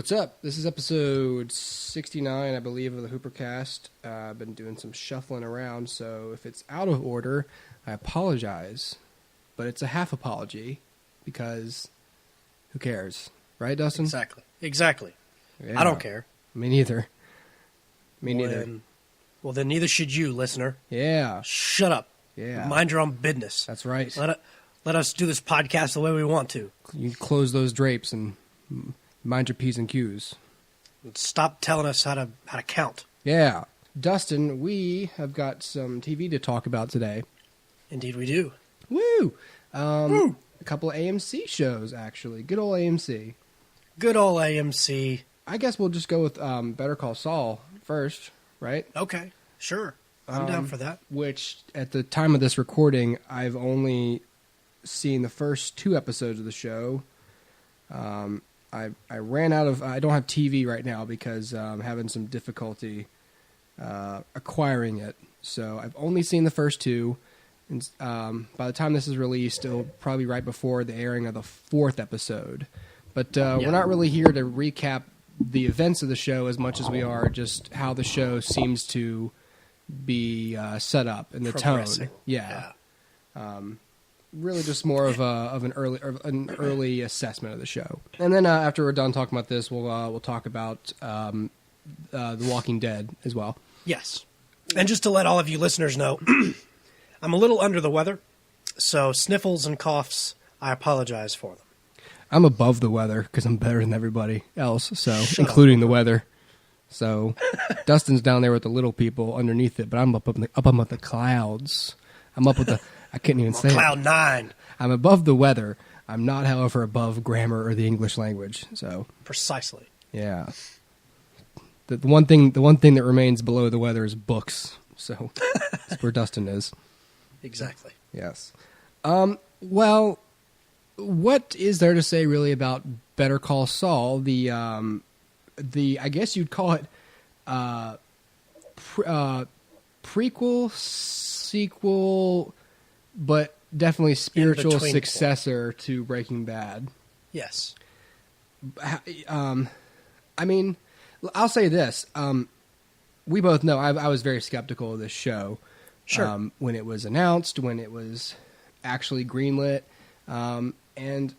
What's up? This is episode 69, I believe, of the HooperCast. I've been doing some shuffling around, so if it's out of order, I apologize. But it's a half apology, because who cares? Right, Dustin? Exactly. Yeah. I don't care. Me neither. Neither. Well, then neither should you, listener. Yeah. Shut up. Yeah. Mind your own business. That's right. Let us do this podcast the way we want to. You close those drapes and mind your P's and Q's. Stop telling us how to count. Yeah. Dustin, we have got some TV to talk about today. Indeed we do. Woo! Woo! A couple of AMC shows, actually. Good old AMC. Good old AMC. I guess we'll just go with Better Call Saul first, right? Okay, sure. I'm down for that. Which, at the time of this recording, I've only seen the first 2 episodes of the show. I ran out of... I don't have TV right now because I'm having some difficulty acquiring it. So I've only seen the first 2. And by the time this is released, it'll probably be right before the airing of the 4th episode. But we're not really here to recap the events of the show as much as we are just how the show seems to be set up and the tone. Yeah. Really just more of an early assessment of the show. And then after we're done talking about this, we'll talk about The Walking Dead as well. Yes. And just to let all of you listeners know, I'm a little under the weather, so sniffles and coughs, I apologize for them. I'm above the weather because I'm better than everybody else, so including the weather. So Dustin's down there with the little people underneath it, but I'm up with the clouds. I'm up with the... I couldn't even say Cloud 9. I'm above the weather. I'm not, however, above grammar or the English language. So precisely. Yeah. The one thing that remains below the weather is books. So that's where Dustin is. Exactly. Yes. Well, what is there to say really about Better Call Saul? The I guess you'd call it prequel, sequel, but definitely spiritual successor to Breaking Bad. Yes. I mean, I'll say this. We both know I was very skeptical of this show. Sure. When it was announced, when it was actually greenlit. And,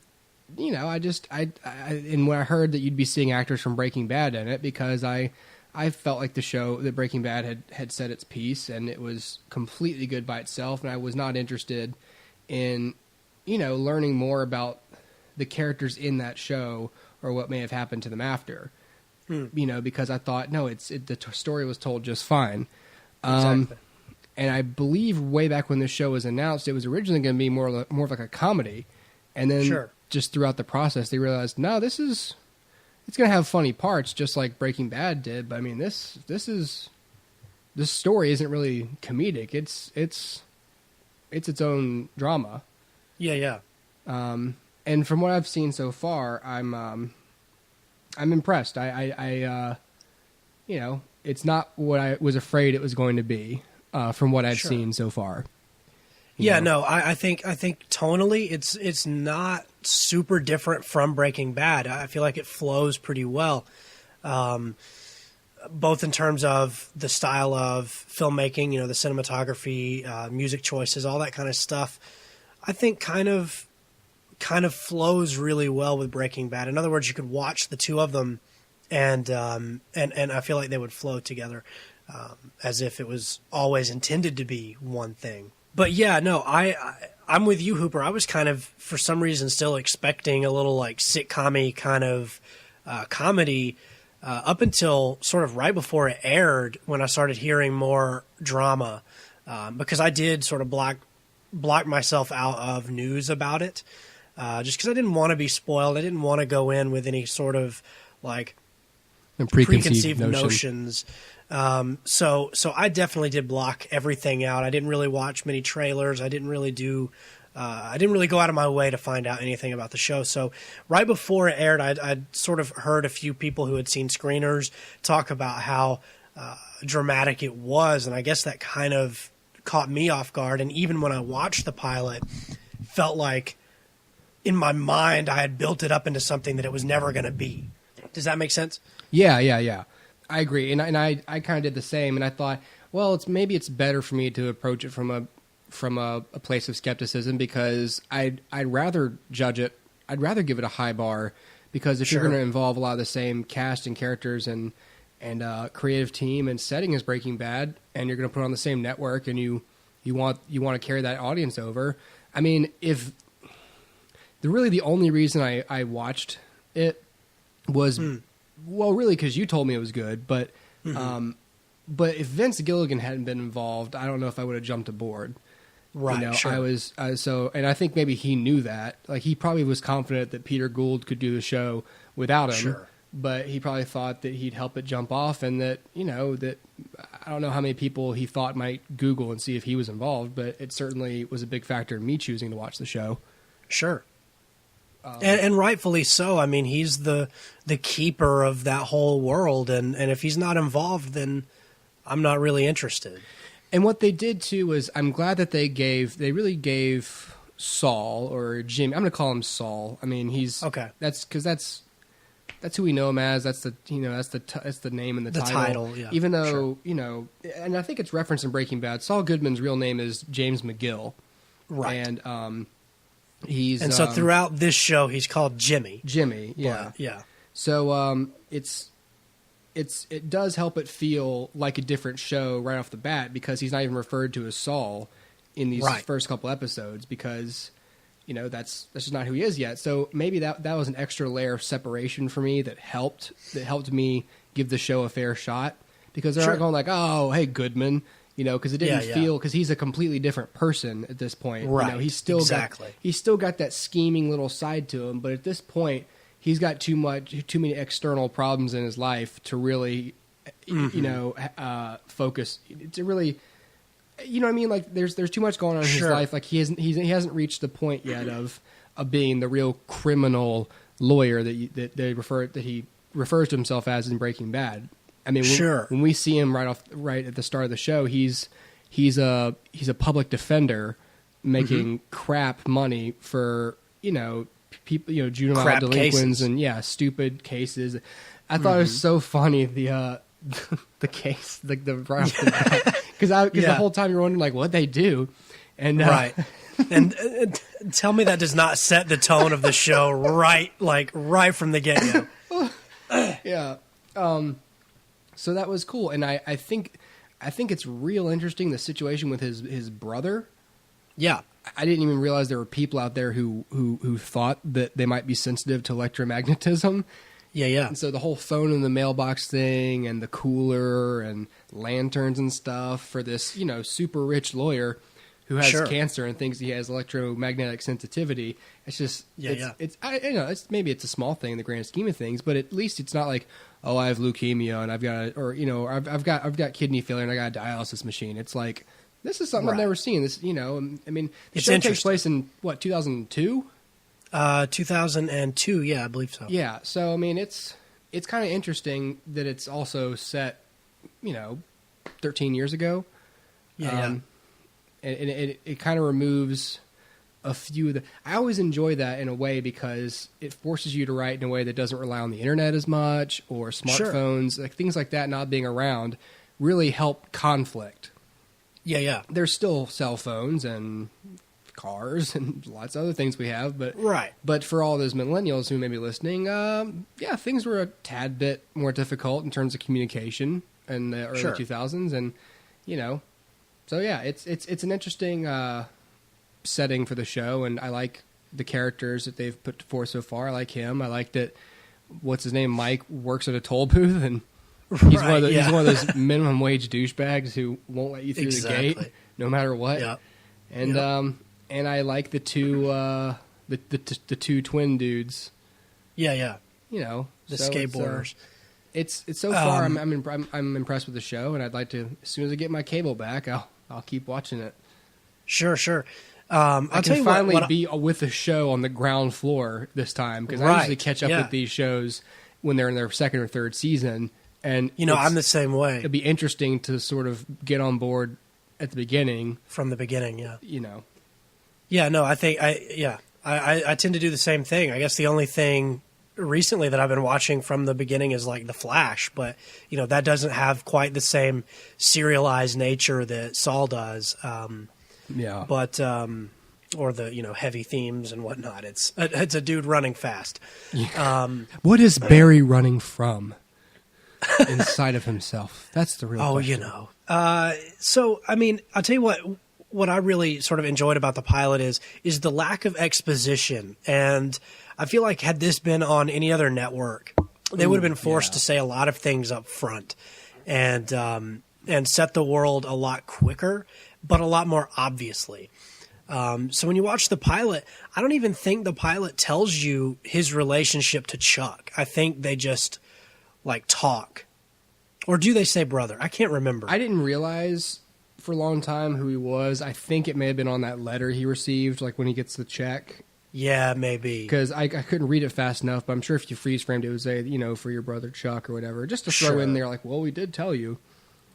you know, and when I heard that you'd be seeing actors from Breaking Bad in it, because I felt like the show, that Breaking Bad had said its piece, and it was completely good by itself, and I was not interested in, you know, learning more about the characters in that show or what may have happened to them after. You know, because I thought, no, the story was told just fine. Exactly. And I believe way back when this show was announced, it was originally going to be more of like a comedy. And then just throughout the process, they realized, no, it's going to have funny parts, just like Breaking Bad did. But I mean, this story isn't really comedic. It's its own drama. Yeah. And from what I've seen so far, I'm impressed. I you know, it's not what I was afraid it was going to be. From what I've seen so far. Yeah, no, I think tonally it's not super different from Breaking Bad. I feel like it flows pretty well, both in terms of the style of filmmaking, you know, the cinematography, music choices, all that kind of stuff. I think kind of flows really well with Breaking Bad. In other words, you could watch the two of them, and I feel like they would flow together. As if it was always intended to be one thing. But yeah, no, I'm with you, Hooper. I was kind of, for some reason, still expecting a little like sitcom-y kind of comedy up until sort of right before it aired, when I started hearing more drama, because I did sort of block myself out of news about it, just because I didn't want to be spoiled. I didn't want to go in with any sort of like preconceived notions. So I definitely did block everything out. I didn't really watch many trailers. I didn't really go out of my way to find out anything about the show. So right before it aired, I'd sort of heard a few people who had seen screeners talk about how dramatic it was. And I guess that kind of caught me off guard. And even when I watched the pilot, felt like in my mind I had built it up into something that it was never going to be. Does that make sense? Yeah. I agree, and I kind of did the same, and I thought, well, maybe it's better for me to approach it from a place of skepticism, because I'd rather judge it. I'd rather give it a high bar, because if you're going to involve a lot of the same cast and characters and creative team and setting as Breaking Bad, and you're going to put it on the same network, and you want to carry that audience over. I mean, if the only reason I watched it was well, really, because you told me it was good, but if Vince Gilligan hadn't been involved, I don't know if I would have jumped aboard. Right. Sure. I was and I think maybe he knew that. Like, he probably was confident that Peter Gould could do the show without him. Sure. But he probably thought that he'd help it jump off, and that that I don't know how many people he thought might Google and see if he was involved, but it certainly was a big factor in me choosing to watch the show. Sure. And rightfully so. I mean, he's the keeper of that whole world, and if he's not involved, then I'm not really interested. And what they did too was, I'm glad that they really gave Saul, or Jimmy. I'm going to call him Saul. I mean, he's okay. That's because that's who we know him as. That's the that's the name and the title. Yeah. Even though and I think it's referenced in Breaking Bad. Saul Goodman's real name is James McGill. Right. And so throughout this show, he's called Jimmy. Jimmy, yeah, but, yeah. So it does help it feel like a different show right off the bat, because he's not even referred to as Saul in these first couple episodes, because that's just not who he is yet. So maybe that was an extra layer of separation for me that helped me give the show a fair shot, because they're not going like, oh, hey, Goodman. Because it didn't feel, because he's a completely different person at this point. Right. He's still got that scheming little side to him, but at this point, he's got too many external problems in his life to really, focus. To really, what I mean? Like, there's too much going on in his life. Like, he hasn't reached the point yet of being the real criminal lawyer that he refers to himself as in Breaking Bad. I mean, when we see him right at the start of the show, he's a public defender making crap money for people, juvenile crap delinquents cases. And stupid cases. I thought it was so funny the case the right off the bat, because the whole time you're wondering like what they do, and right. And tell me that does not set the tone of the show right from the get go. Yeah. So that was cool, and I think it's real interesting, the situation with his brother. Yeah, I didn't even realize there were people out there who thought that they might be sensitive to electromagnetism. Yeah. And so the whole phone in the mailbox thing, and the cooler, and lanterns and stuff for this super rich lawyer who has cancer and thinks he has electromagnetic sensitivity. It's just it's maybe it's a small thing in the grand scheme of things, but at least it's not like, oh, I have leukemia and I've got I've got kidney failure and I got a dialysis machine. It's like, this is something I've never seen. This, I mean, the show takes place in what, 2002? 2002, yeah, I believe so. Yeah, so I mean, it's kind of interesting that it's also set, 13 years ago. Yeah. And it kind of removes a few of the... I always enjoy that in a way, because it forces you to write in a way that doesn't rely on the internet as much, or smartphones, like things like that not being around really help conflict. Yeah. There's still cell phones and cars and lots of other things we have, but for all those millennials who may be listening, things were a tad bit more difficult in terms of communication in the early 2000s, and so yeah, it's an interesting setting for the show, and I like the characters that they've put forth so far. I like him. I like that. What's his name? Mike works at a toll booth, and he's one of those minimum wage douchebags who won't let you through the gate no matter what. Yep. And I like the two the two twin dudes. Yeah. The skateboarders. It's so far I'm impressed with the show, and I'd like to, as soon as I get my cable back, I'll keep watching it. Sure. I can finally be with the show on the ground floor this time, because I usually catch up with these shows when they're in their second or third season, and I'm the same way. It'd be interesting to sort of get on board at the beginning, from the beginning. Yeah. No, I think I tend to do the same thing. I guess the only thing, recently that I've been watching from the beginning is like The Flash, but that doesn't have quite the same serialized nature that Saul does. Yeah. But or the heavy themes and whatnot. It's a dude running fast. Yeah. What is Barry running from? Inside of himself. That's the real question. So I mean, I'll tell you what I really sort of enjoyed about the pilot is the lack of exposition. And I feel like had this been on any other network, they would have been forced to say a lot of things up front and set the world a lot quicker, but a lot more obviously. So when you watch the pilot, I don't even think the pilot tells you his relationship to Chuck. I think they just talk. Or do they say brother? I can't remember. I didn't realize for a long time who he was. I think it may have been on that letter he received, when he gets the check. Yeah, maybe. Because I couldn't read it fast enough, but I'm sure if you freeze framed it would say, for your brother Chuck or whatever. Just to throw in there, well, we did tell you.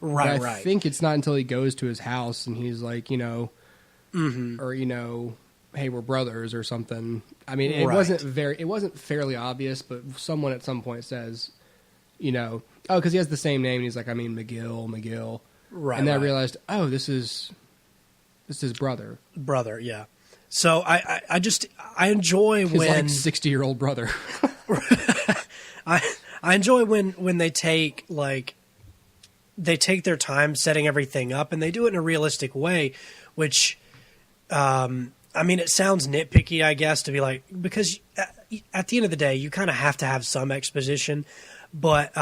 Right, but I think it's not until he goes to his house and he's like, mm-hmm. or, hey, we're brothers or something. I mean, it wasn't fairly obvious, but someone at some point says, because he has the same name, and he's like, McGill. Right. And then I realized, this is brother. Brother, yeah. So I enjoy his when 60-year-old brother. I enjoy when they take their time setting everything up, and they do it in a realistic way, which it sounds nitpicky, I guess, to be because at the end of the day, you kind of have to have some exposition. But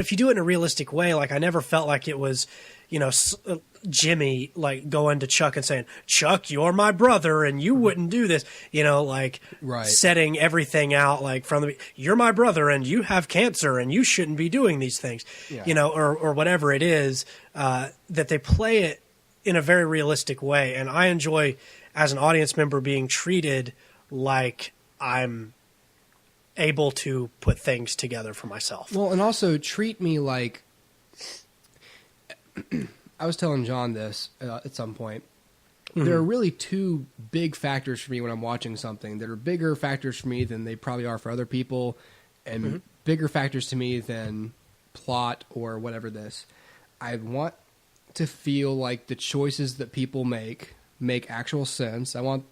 if you do it in a realistic way, I never felt like it was, Jimmy going to Chuck and saying, "Chuck, you're my brother, and you wouldn't do this," right. Setting everything out from the, "You're my brother, and you have cancer, and you shouldn't be doing these things," or whatever it is, that they play it in a very realistic way, and I enjoy as an audience member being treated like I'm able to put things together for myself. Well, and also treat me like I was telling John this at some point. Mm-hmm. There are really two big factors for me when I'm watching something that are bigger factors for me than they probably are for other people, and mm-hmm. bigger factors to me than plot or whatever this. I want to feel like the choices that people make actual sense. I want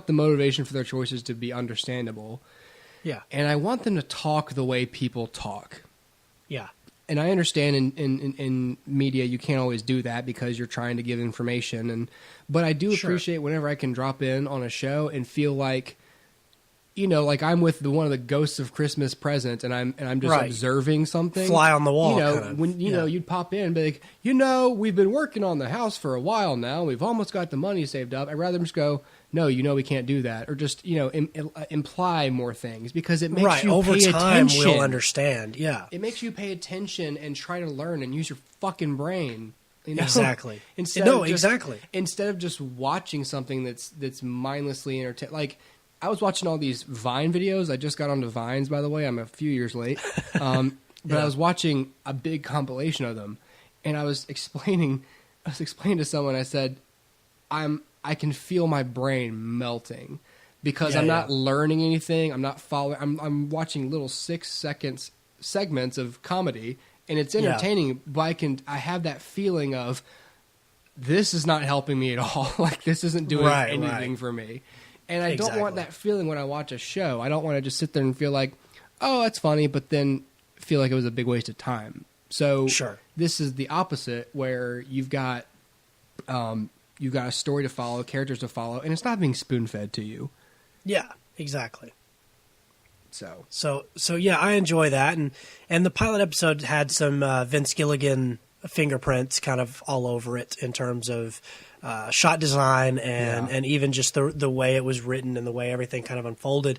the motivation for their choices to be understandable. Yeah. And I want them to talk the way people talk. Yeah. And I understand in media you can't always do that because you're trying to give information, but I do appreciate whenever I can drop in on a show and feel like, I'm with one of the ghosts of Christmas Present, and I'm just observing something. Fly on the wall. When you'd pop in and be like, we've been working on the house for a while now. We've almost got the money saved up. I'd rather just go, no, we can't do that, or just imply more things because it makes you over pay time. attention. We'll understand. Yeah, it makes you pay attention and try to learn and use your fucking brain. Exactly. Instead of just watching something that's mindlessly entertaining. I was watching all these Vine videos. I just got onto Vines, by the way. I'm a few years late. But I was watching a big compilation of them, and I was explaining to someone, I said, I can feel my brain melting because I'm not learning anything. I'm not following. I'm watching little 6-second segments of comedy, and it's entertaining, but I have that feeling of this is not helping me at all. This isn't doing anything for me. And I don't want that feeling when I watch a show. I don't want to just sit there and feel like, oh, that's funny, but then feel like it was a big waste of time. So this is the opposite, where you've got a story to follow, characters to follow, and it's not being spoon-fed to you. Yeah, exactly. So yeah, I enjoy that, and the pilot episode had some Vince Gilligan fingerprints kind of all over it in terms of shot design and even just the way it was written and the way everything kind of unfolded.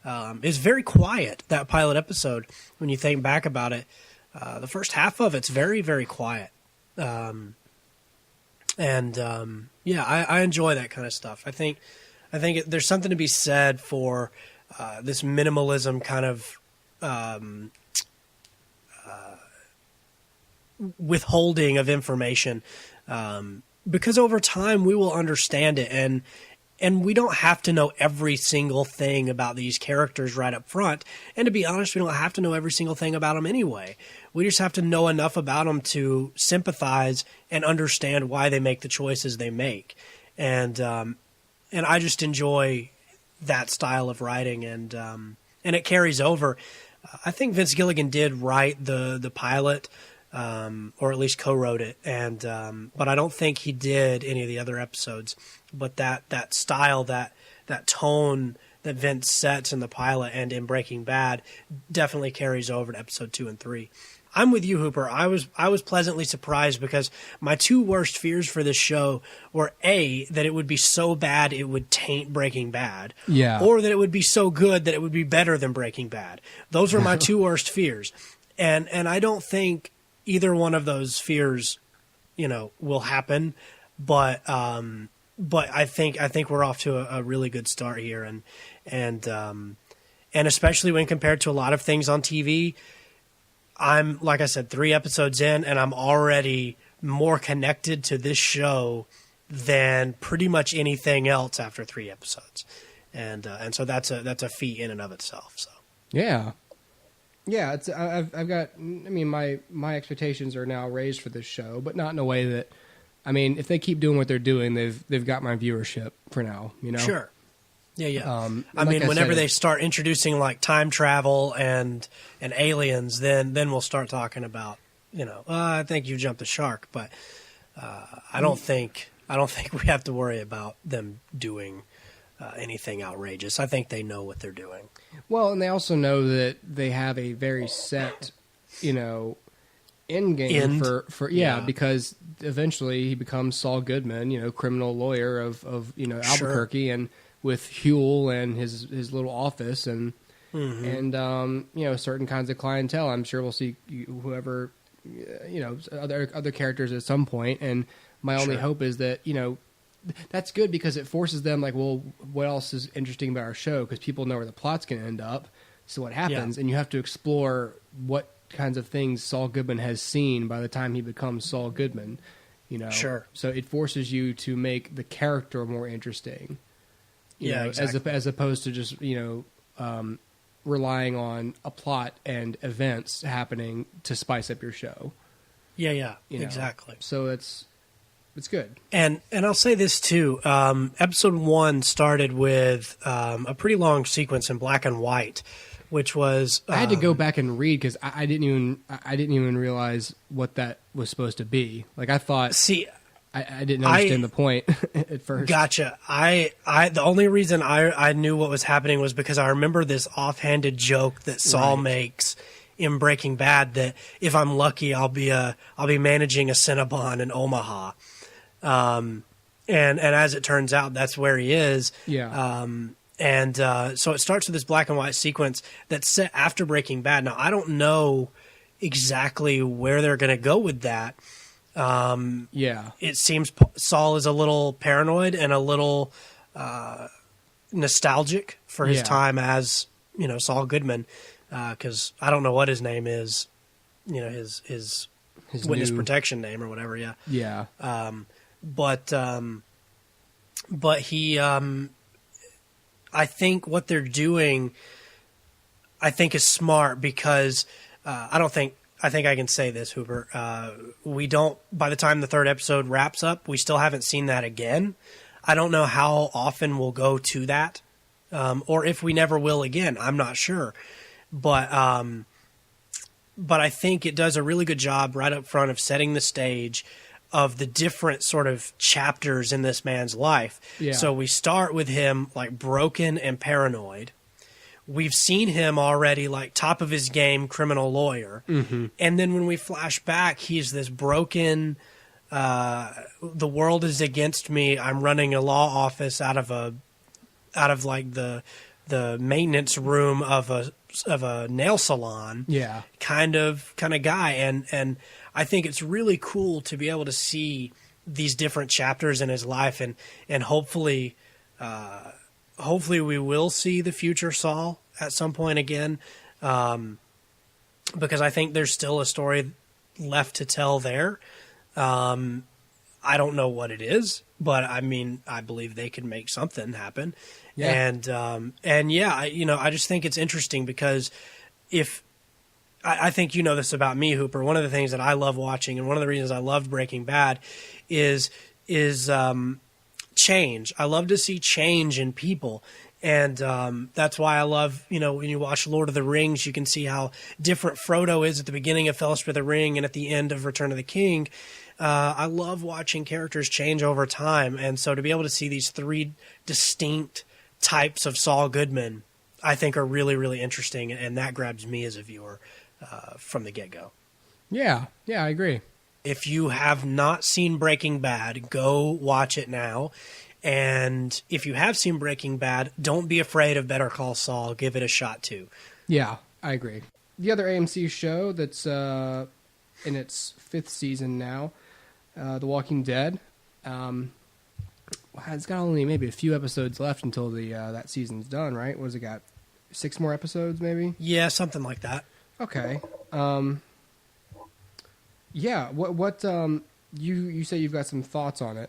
It's very quiet, that pilot episode. When you think back about it, the first half of it's very, very quiet. I enjoy that kind of stuff. I think there's something to be said for this minimalism kind of withholding of information, because over time we will understand it, And we don't have to know every single thing about these characters right up front. And to be honest, we don't have to know every single thing about them anyway. We just have to know enough about them to sympathize and understand why they make the choices they make. And I just enjoy that style of writing, and it carries over. I think Vince Gilligan did write the pilot, or at least co-wrote it, and but I don't think he did any of the other episodes. But that style, that tone that Vince sets in the pilot and in Breaking Bad definitely carries over to episode 2 and 3. I'm with you, Hooper. I was pleasantly surprised because my two worst fears for this show were A, that it would be so bad it would taint Breaking Bad, or that it would be so good that it would be better than Breaking Bad. Those were my two worst fears, and I don't think either one of those fears, will happen. But I think we're off to a really good start here, and especially when compared to a lot of things on TV. I'm, like I said, 3 episodes in, and I'm already more connected to this show than pretty much anything else after 3 episodes, and so that's a feat in and of itself. So yeah. It's I've got. I mean, my expectations are now raised for this show, but not in a way that. I mean, if they keep doing what they're doing, they've got my viewership for now. Sure. Yeah. Like whenever they start introducing like time travel and aliens, then we'll start talking about, I think you jumped the shark, but I don't think we have to worry about them doing anything outrageous. I think they know what they're doing. Well, and they also know that they have a very set, end game for because eventually he becomes Saul Goodman, criminal lawyer of Albuquerque, and with Huell and his little office and certain kinds of clientele. I'm sure we'll see whoever other characters at some point. And my only hope is that that's good because it forces them like, well, what else is interesting about our show? Because people know where the plot's going to end up. So what happens? And you have to explore what kinds of things Saul Goodman has seen by the time he becomes Saul Goodman. Sure. So it forces you to make the character more interesting. Exactly. As opposed to just relying on a plot and events happening to spice up your show. Exactly. So it's good. And I'll say this too. Episode 1 started with a pretty long sequence in black and white, which was I had to go back and read because I didn't even realize what that was supposed to be. Like I thought. See. I didn't understand the point at first. Gotcha. The only reason I knew what was happening was because I remember this offhanded joke that Saul makes in Breaking Bad that if I'm lucky, I'll be managing a Cinnabon in Omaha, and as it turns out, that's where he is. Yeah. So it starts with this black and white sequence that's set after Breaking Bad. Now I don't know exactly where they're going to go with that. It seems Saul is a little paranoid and a little nostalgic for his time as Saul Goodman, because I don't know what his name is, his witness protection name or whatever. But he I think what they're doing is smart because I think I can say this, Hooper. By the time the 3rd episode wraps up, we still haven't seen that again. I don't know how often we'll go to that, or if we never will again. I'm not sure. But I think it does a really good job right up front of setting the stage of the different sort of chapters in this man's life. Yeah. So we start with him like broken and paranoid. We've seen him already like top of his game criminal lawyer. Mm-hmm. And then when we flash back, he's this broken, the world is against me. I'm running a law office out of like the maintenance room of a nail salon. Yeah. Kind of guy. And I think it's really cool to be able to see these different chapters in his life and hopefully we will see the future Saul at some point again, because I think there's still a story left to tell there. I don't know what it is, but I mean, I believe they could make something happen. Yeah. And yeah, I just think it's interesting because I think you know this about me, Hooper. One of the things that I love watching, and one of the reasons I loved Breaking Bad, is change. I love to see change in people. And that's why I love, when you watch Lord of the Rings, you can see how different Frodo is at the beginning of Fellowship of the Ring and at the end of Return of the King. I love watching characters change over time. And so to be able to see these three distinct types of Saul Goodman, I think are really, really interesting. And that grabs me as a viewer from the get-go. Yeah, I agree. If you have not seen Breaking Bad, go watch it now. And if you have seen Breaking Bad, don't be afraid of Better Call Saul. Give it a shot, too. Yeah, I agree. The other AMC show that's in its 5th season now, The Walking Dead, it's got only maybe a few episodes left until that season's done, right? What has it got? 6 more episodes, maybe? Yeah, something like that. Okay. Yeah, what you say you've got some thoughts on it.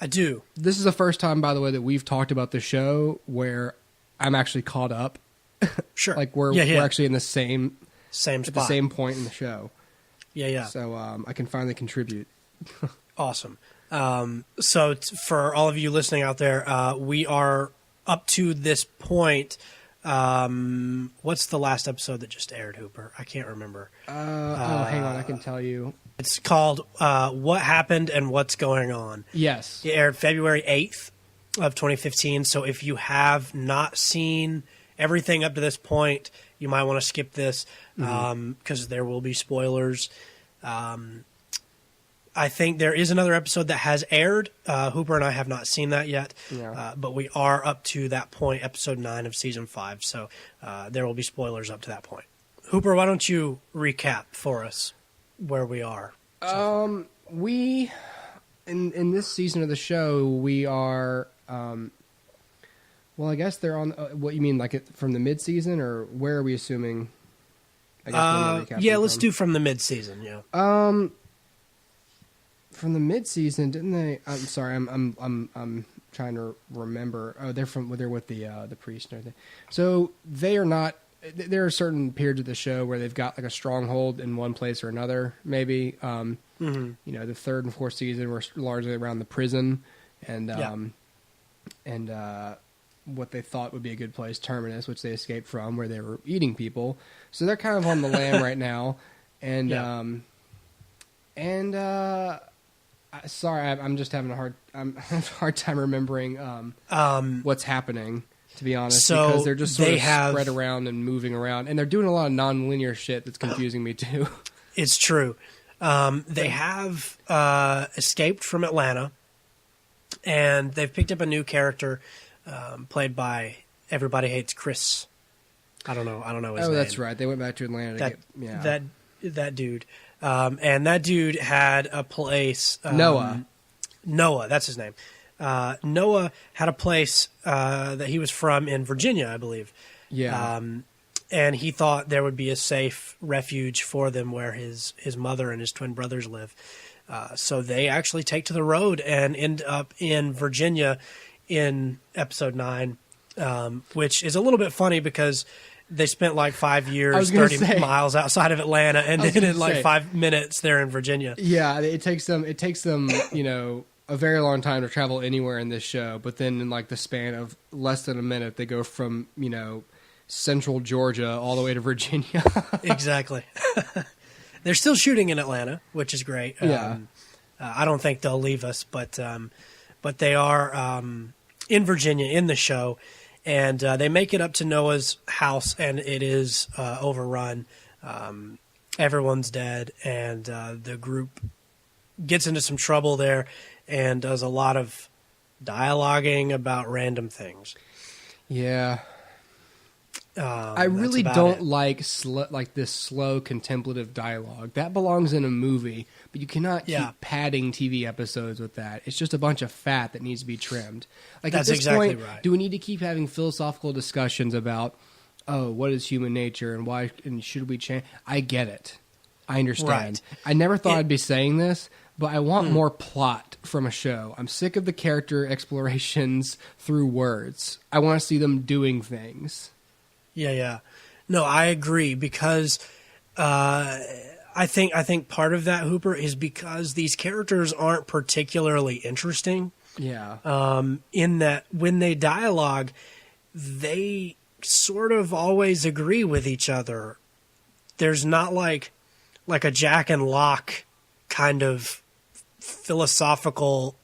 I do. This is the first time, by the way, that we've talked about the show where I'm actually caught up. Sure. Like we're actually in the same spot. At the same point in the show. Yeah. So I can finally contribute. Awesome. So for all of you listening out there, we are up to this point. What's the last episode that just aired, Hooper? I can't remember. Hang on, I can tell you. It's called What Happened and What's Going On. Yes. It aired February 8th of 2015. So if you have not seen everything up to this point, you might want to skip this because there will be spoilers. I think there is another episode that has aired. Hooper and I have not seen that yet, but we are up to that point, episode 9 of season 5. So there will be spoilers up to that point. Hooper, why don't you recap for us where we are? We in this season of the show, we are. Well, I guess they're on. What you mean, like from the mid-season, or where are we assuming? I guess let's do from the mid-season. Yeah. From the mid-season, didn't they? I'm sorry, I'm trying to remember. Oh, they're with the priest and everything. So they are not. There are certain periods of the show where they've got like a stronghold in one place or another. Maybe, the 3rd and 4th season were largely around the prison and what they thought would be a good place, Terminus, which they escaped from, where they were eating people. So they're kind of on the lam right now, and sorry, I'm just having I'm having a hard time remembering what's happening. To be honest, because they're just sort of spread around and moving around, and they're doing a lot of non-linear shit that's confusing me too. It's true. They have escaped from Atlanta, and they've picked up a new character played by Everybody Hates Chris. I don't know his name. Oh, that's right. They went back to Atlanta. That dude. And that dude had a place. Noah, that's his name. Noah had a place that he was from in Virginia, I believe. Yeah. And he thought there would be a safe refuge for them where his mother and his twin brothers live. So they actually take to the road and end up in Virginia in episode 9, which is a little bit funny because they spent like 5 years, 30 miles outside of Atlanta, and then in like 5 minutes they're in Virginia. Yeah, it takes them, a very long time to travel anywhere in this show, but then in like the span of less than a minute, they go from, central Georgia all the way to Virginia. Exactly. They're still shooting in Atlanta, which is great. Yeah. I don't think they'll leave us, but they are in Virginia in the show, and they make it up to Noah's house, and it is overrun. Everyone's dead, and the group gets into some trouble there and does a lot of dialoguing about random things. Yeah. I really don't like this slow contemplative dialogue. That belongs in a movie, but you cannot keep padding TV episodes with that. It's just a bunch of fat that needs to be trimmed. Like That's at this exactly point, right. Do we need to keep having philosophical discussions about, what is human nature and why and should we change? I get it. I understand. Right. I never thought I'd be saying this, but I want more plot from a show. I'm sick of the character explorations through words. I want to see them doing things. Yeah. No, I agree, because I think part of that, Hooper, is because these characters aren't particularly interesting. Yeah. In that when they dialogue, they sort of always agree with each other. There's not like a Jack and Locke kind of philosophical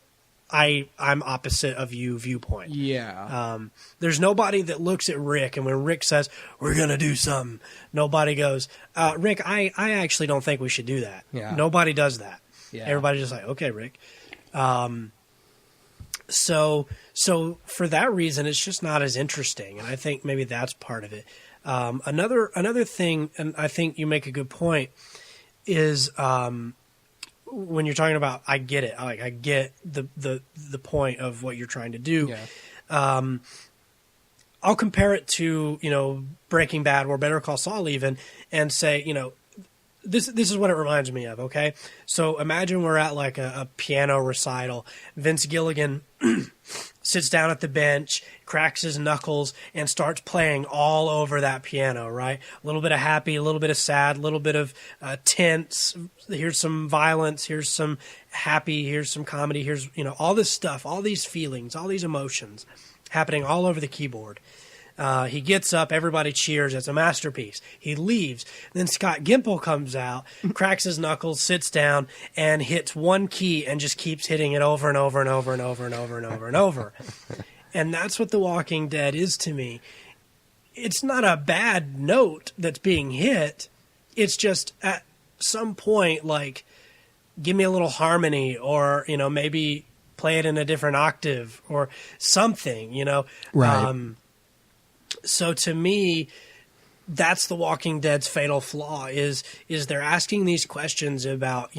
I'm opposite of you viewpoint. Yeah. There's nobody that looks at Rick, and when Rick says, we're going to do something, nobody goes, Rick, I actually don't think we should do that. Yeah. Nobody does that. Yeah. Everybody's just like, okay, Rick. So for that reason, it's just not as interesting, and I think maybe that's part of it. Another thing, and I think you make a good point, is when you're talking about, I get it. I get the point of what you're trying to do. Yeah. I'll compare it to, Breaking Bad or Better Call Saul even, and say, this is what it reminds me of, okay? So imagine we're at like a piano recital. Vince Gilligan sits down at the bench, cracks his knuckles, and starts playing all over that piano, right? A little bit of happy, a little bit of sad, a little bit of tense. Here's some violence, here's some happy, here's some comedy, here's, all this stuff, all these feelings, all these emotions happening all over the keyboard. He gets up, everybody cheers, it's a masterpiece. He leaves. Then Scott Gimple comes out, cracks his knuckles, sits down, and hits one key and just keeps hitting it over and over and over and over and over and over and over. And that's what The Walking Dead is to me. It's not a bad note that's being hit. It's just at some point, like, give me a little harmony, or, maybe play it in a different octave or something, Right. So to me, that's The Walking Dead's fatal flaw is they're asking these questions about,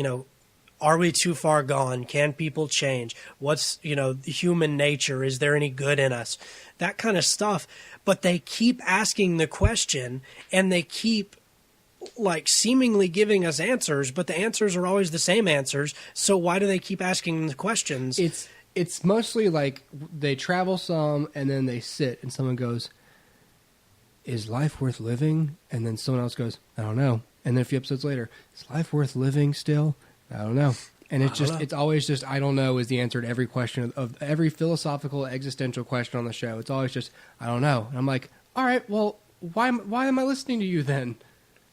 are we too far gone? Can people change? What's, human nature? Is there any good in us? That kind of stuff. But they keep asking the question, and they keep like seemingly giving us answers, but the answers are always the same answers. So why do they keep asking the questions? It's mostly like they travel some and then they sit and someone goes, is life worth living? And then someone else goes, I don't know. And then a few episodes later, is life worth living still? I don't know. And it's always just, I don't know is the answer to every question of every philosophical, existential question on the show. It's always just, I don't know. And I'm like, all right, well, why am I listening to you then?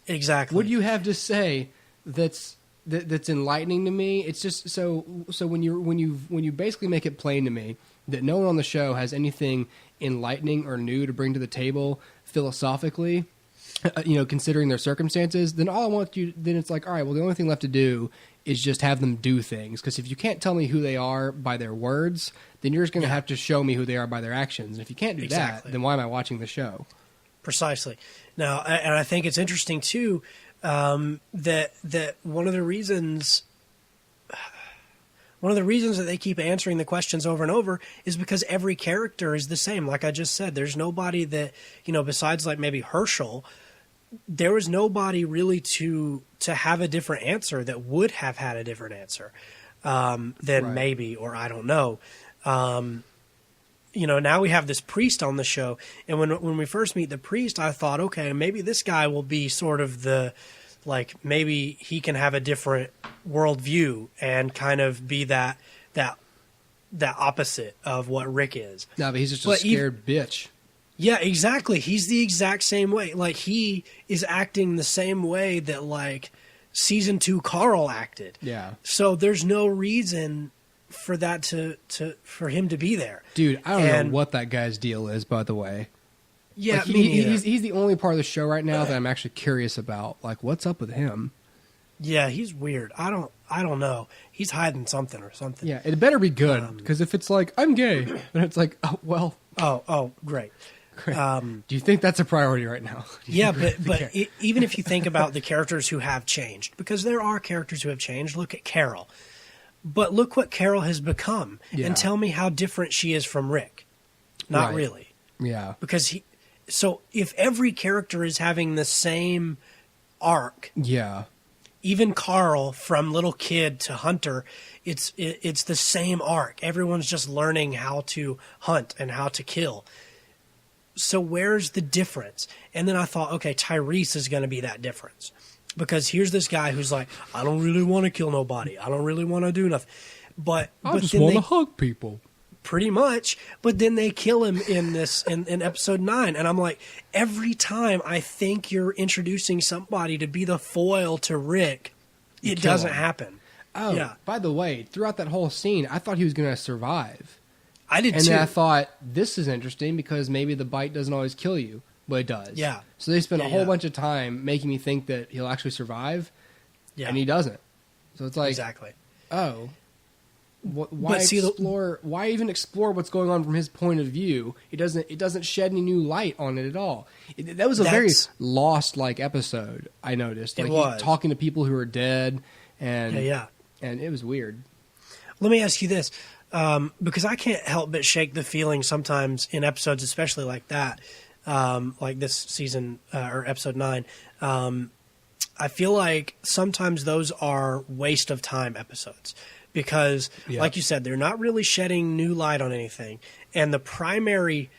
Exactly. What do you have to say that's enlightening to me? It's just so when you basically make it plain to me that no one on the show has anything enlightening or new to bring to the table philosophically, considering their circumstances, then then it's like, all right, well, the only thing left to do is just have them do things. Because if you can't tell me who they are by their words, then you're just going to have to show me who they are by their actions. And if you can't do that, then why am I watching the show? Precisely. Now, and I think it's interesting too that one of the reasons that they keep answering the questions over and over is because every character is the same. Like I just said, there's nobody that, besides like maybe Herschel, there was nobody really to have a different answer that would have had a different answer than Right. maybe, or I don't know. Now we have this priest on the show, and when we first meet the priest, I thought, okay, maybe this guy will be sort of maybe he can have a different worldview and kind of be that opposite of what Rick is. No, but he's just a scared bitch. Yeah, exactly. He's the exact same way. Like, he is acting the same way that, like, season 2 Carl acted. Yeah. So there's no reason for that for him to be there. Dude, I don't know what that guy's deal is, by the way. Yeah, like, he's the only part of the show right now that I'm actually curious about. Like, what's up with him? Yeah, he's weird. I don't know. He's hiding something or something. Yeah, it better be good, because if it's like, I'm gay, then it's like, oh, well. Oh, great. Great. Do you think that's a priority right now? Yeah, but even if you think about the characters who have changed, because there are characters who have changed. Look at Carol. But look what Carol has become, and tell me how different she is from Rick. Not really. Yeah. Because so if every character is having the same arc, yeah, even Carl, from little kid to hunter, it's the same arc. Everyone's just learning how to hunt and how to kill. So where's the difference? And then I thought, okay, Tyrese is going to be that difference. Because here's this guy who's like, I don't really want to kill nobody. I don't really want to do nothing. I just want to hug people. Pretty much. But then they kill him in episode 9. And I'm like, every time I think you're introducing somebody to be the foil to Rick, it doesn't happen. Oh, yeah. By the way, throughout that whole scene, I thought he was going to survive. I did too. And then I thought, this is interesting because maybe the bite doesn't always kill you, but it does. Yeah. So they spend a whole bunch of time making me think that he'll actually survive, and he doesn't. So it's like, exactly. Oh, why even explore what's going on from his point of view? It doesn't shed any new light on it at all. That was a very Lost-like episode, I noticed. Like, he's talking to people who are dead, and and it was weird. Let me ask you this. Because I can't help but shake the feeling sometimes in episodes, especially like that, like this season or episode 9. I feel like sometimes those are waste of time episodes because, like you said, they're not really shedding new light on anything, and the primary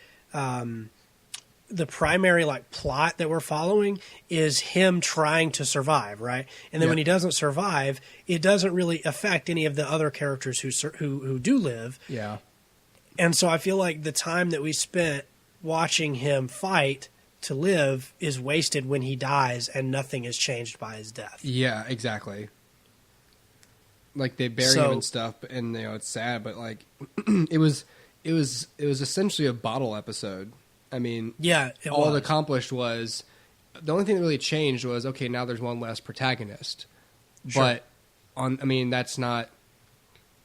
like plot that we're following is him trying to survive, right? And then when he doesn't survive, it doesn't really affect any of the other characters who do live. Yeah. And so I feel like the time that we spent watching him fight to live is wasted when he dies and nothing is changed by his death. Yeah, exactly. Like they bury him and stuff, and it's sad, but like it was essentially a bottle episode. I mean, all it accomplished was the only thing that really changed was, okay, now there's one less protagonist. Sure. But that's not.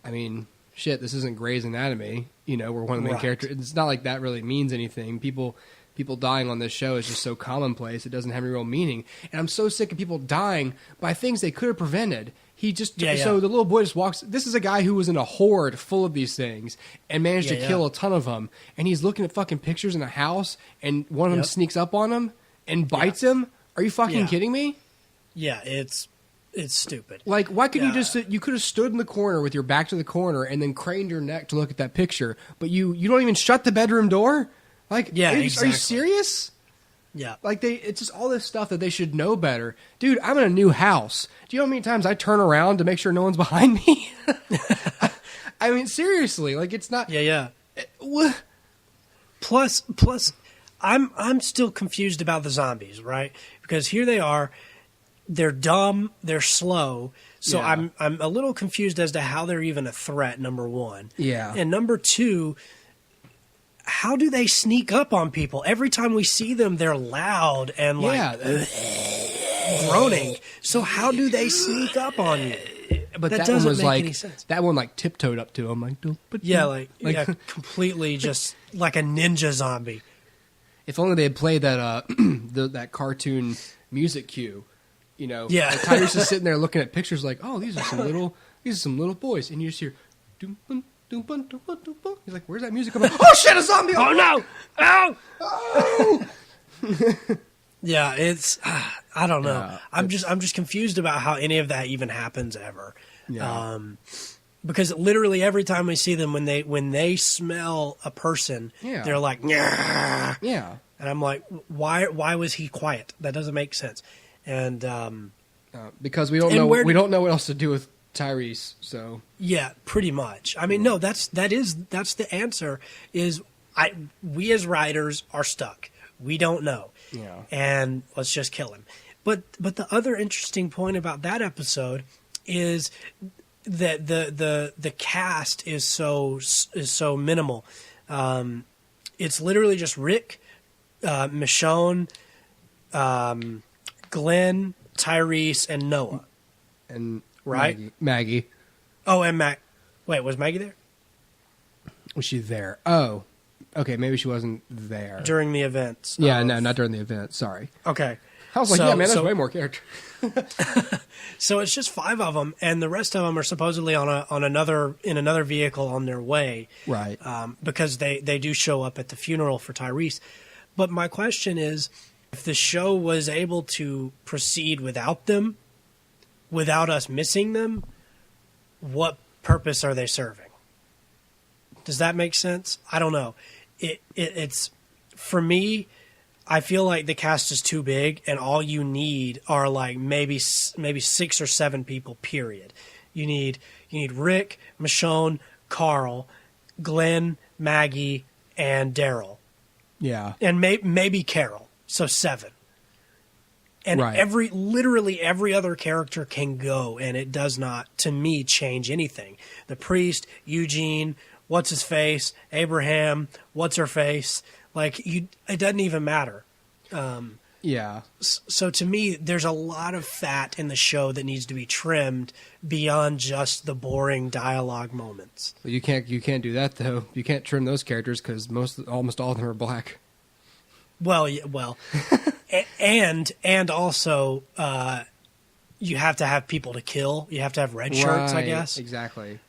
I mean, shit, this isn't Grey's Anatomy. Where one of the main characters. It's not like that really means anything. People dying on this show is just so commonplace. It doesn't have any real meaning. And I'm so sick of people dying by things they could have prevented. He just so the little boy just walks. This is a guy who was in a horde full of these things and managed to kill a ton of them. And he's looking at fucking pictures in a house, and one of them sneaks up on him and bites him. Are you fucking kidding me? Yeah, it's stupid. Like, why couldn't you could have stood in the corner with your back to the corner and then craned your neck to look at that picture, but you don't even shut the bedroom door? Like, are you serious? Yeah. Like, it's just all this stuff that they should know better. Dude, I'm in a new house. Do you know how many times I turn around to make sure no one's behind me? I mean, seriously, like, it's not. Yeah. Plus, I'm still confused about the zombies, right? Because here they are, they're dumb, they're slow. So I'm a little confused as to how they're even a threat, number one. Yeah. And number two, how do they sneak up on people? Every time we see them, they're loud and groaning. So how do they sneak up on you? But that doesn't make any sense. That one tiptoed up to him, completely just like a ninja zombie. If only they had played that that cartoon music cue, Like Tyrese is sitting there looking at pictures like, oh, these are some little boys, and you just hear, doom bum. He's like, where's that music coming? Oh shit, a zombie! Oh no! Oh! Yeah, it's I don't know. Yeah, I'm just confused about how any of that even happens ever. Yeah. Because literally every time we see them, when they smell a person, they're like, Nyah! Yeah. And I'm like, why was he quiet? That doesn't make sense. And because we don't know what else to do with Tyrese, so yeah, pretty much. I mean, no, that's the answer. Is we as writers are stuck. We don't know, and let's just kill him. But the other interesting point about that episode is that the cast is so minimal. It's literally just Rick, Michonne, Glenn, Tyrese, and Noah, and. Right? Maggie. Oh, and Wait, was Maggie there? Was she there? Oh. Okay, maybe she wasn't there. During the events. Yeah, no, not during the event. Sorry. Okay. I was like, there's way more character. So it's just 5 of them, and the rest of them are supposedly in another vehicle on their way. Right. Because they do show up at the funeral for Tyrese. But my question is, if the show was able to proceed without them, without us missing them, what purpose are they serving? Does that make sense? I don't know. It's for me, I feel like the cast is too big, and all you need are like maybe 6 or 7 people. Period. You need Rick, Michonne, Carl, Glenn, Maggie, and Daryl. Yeah, and maybe Carol. So 7. And right. literally every other character can go, and it does not, to me, change anything. The priest, Eugene, what's his face, Abraham, what's her face, like it doesn't even matter. Yeah. So to me, there's a lot of fat in the show that needs to be trimmed beyond just the boring dialogue moments. Well, you can't do that though. You can't trim those characters because almost all of them are black. Well, and also you have to have people to kill. You have to have red shirts, I guess. Exactly.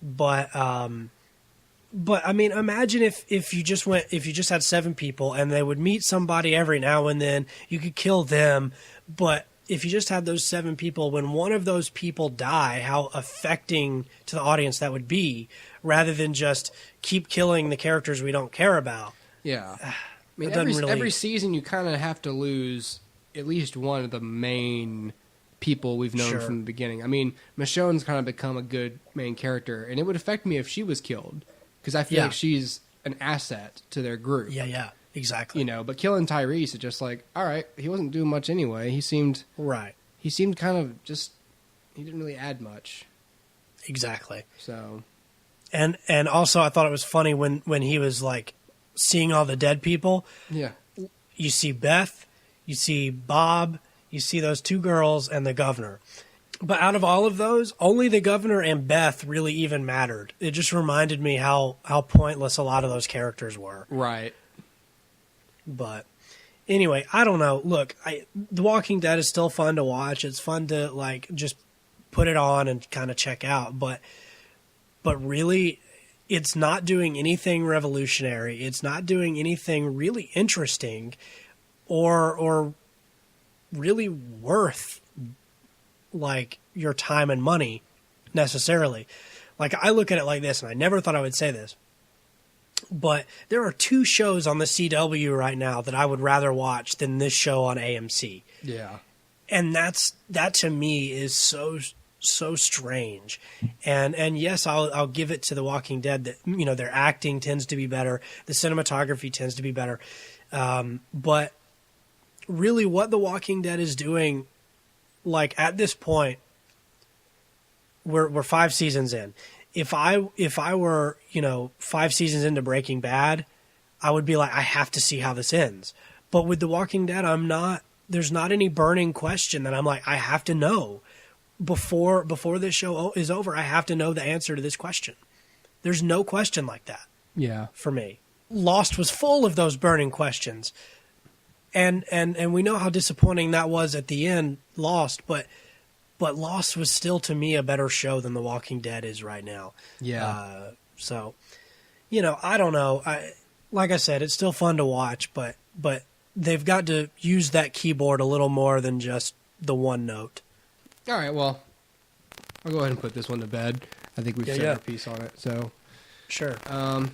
But I mean, imagine if you just had 7 people and they would meet somebody every now and then. You could kill them, but if you just had those 7 people, when one of those people die, how affecting to the audience that would be, rather than just keep killing the characters we don't care about. Yeah. I mean, every season you kind of have to lose at least one of the main people we've known from the beginning. I mean, Michonne's kind of become a good main character, and it would affect me if she was killed, because I feel like she's an asset to their group. Yeah, exactly. But killing Tyrese is just like, all right, he wasn't doing much anyway. He seemed kind of just, he didn't really add much. Exactly. So, and also I thought it was funny when he was like seeing all the dead people. Yeah. You see Beth, you see Bob, you see those 2 girls and the governor. But out of all of those, only the governor and Beth really even mattered. It just reminded me how pointless a lot of those characters were. Right. But anyway, I don't know. Look, The Walking Dead is still fun to watch. It's fun to like just put it on and kind of check out. But really, it's not doing anything revolutionary. It's not doing anything really interesting or really worth like your time and money necessarily. Like, I look at it like this, and I never thought I would say this, but there are 2 shows on the CW right now that I would rather watch than this show on AMC. Yeah. And that to me is so strange. And yes, I'll give it to The Walking Dead that, their acting tends to be better, the cinematography tends to be better. But really what The Walking Dead is doing, like at this point, we're 5 seasons in. If I were, 5 seasons into Breaking Bad, I would be like, I have to see how this ends. But with The Walking Dead, there's not any burning question that I'm like, I have to know before this show is over. I have to know the answer to this question. There's no question like that. Yeah. For me. Lost was full of those burning questions. And we know how disappointing that was at the end, Lost, but Lost was still, to me, a better show than The Walking Dead is right now. Yeah. So, I don't know. Like I said, it's still fun to watch, but they've got to use that keyboard a little more than just the one note. All right, well, I'll go ahead and put this one to bed. I think we've said our piece on it. So, sure. Okay.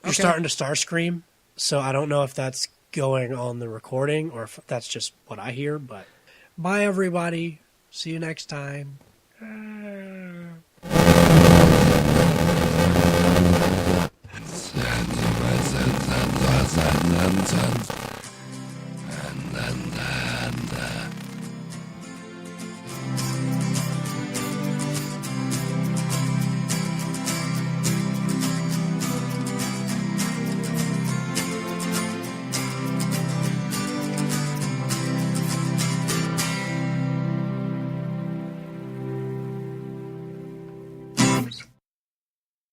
You're starting to Starscream, so I don't know if that's going on the recording or if that's just what I hear, but bye, everybody. See you next time.